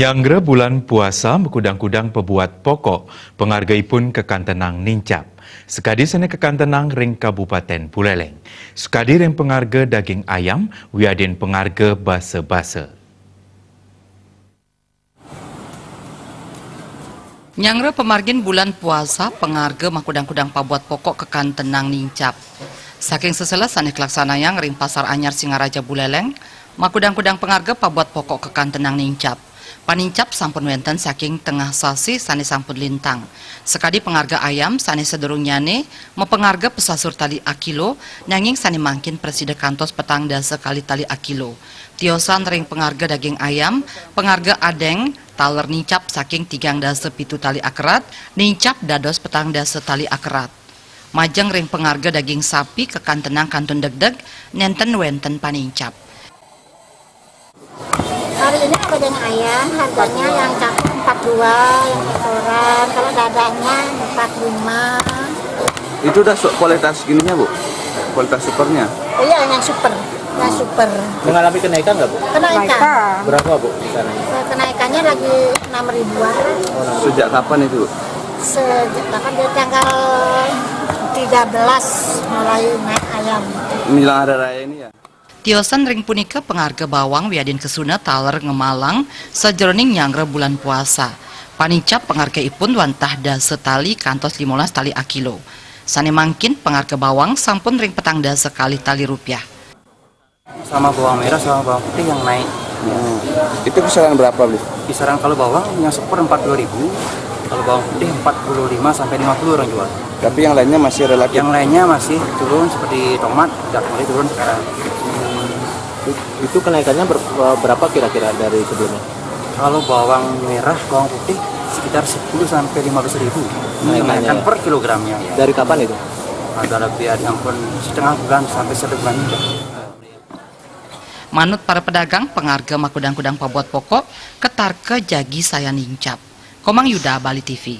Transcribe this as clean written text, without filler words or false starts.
Nyangre bulan puasa mekudang-kudang pebuat pokok, penghargaipun kekantenang nincap. Sekadi sene kekantenang ring Kabupaten Buleleng. Sekadi ring pengharga daging ayam, wiadin pengharga basa-basa. Nyangre pemargin bulan puasa pengharga makudang-kudang pabuat pokok kekantenang nincap. Saking sesela sane kelaksanayang ring Pasar Anyar Singaraja Buleleng, makudang-kudang pengharga pabuat pokok kekantenang nincap. Panincap sampun wenten saking tengah sasi sane sampun lintang. Sekadi pengharga ayam sane sedurung nyane mepengharga pesasur tali akilo nanging sane mangkin preside kantos petang dasa kali tali akilo. Tiosan ring pengharga daging ayam, pengharga adeng taler nincap saking 3 pitu tali akerat, nincap dados petang dasa tali akerat. Majeng ring pengharga daging sapi kekantenang kantun degdeg nenten wenten panincap. Hari ini ada daging ayam, harganya yang cakep 42, yang restoran, kalau dadanya 45. Itu udah kualitas gininya, Bu? Kualitas supernya? Oh iya, yang super. Yang super. Mengalami kenaikan nggak, Bu? Kenaikan. Berapa, Bu, di sana? Kenaikannya lagi 6 ribuan. Sejak kapan itu, Bu? Sejak kapan dari tanggal 13 mulai naik ayam. Menjelang hari raya ini ya? Tiosan ring punika pengharga bawang wiadin kesuna taler ngemalang sajroning nyangre bulan puasa. Panincap pengharga ipun wantah dasa tali kantos 15 tali akilo. Sane mangkin pengharga bawang sampun ring petang dasa kali tali rupiah. Sama bawang merah sama bawang putih yang naik. Itu kisaran berapa, Bu? Kisaran kalau bawang yang super 42.000, kalau bawang putih 45 sampai 50 orang jual. Tapi yang lainnya masih relatif? Yang lainnya masih turun seperti tomat, udah mulai turun sekarang. Itu kenaikannya berapa kira-kira dari sebelumnya? Kalau bawang merah, bawang putih sekitar 10 sampai 15.000. Kenaikan per kilogramnya. Ya. Dari kapan itu? Ada lebih ada ampun setengah bulan sampai 1 bulan juga. Manut para pedagang pengharga makudang-kudang pabuat pokok ketar ke jagi saya nincap. Komang Yuda, Bali TV.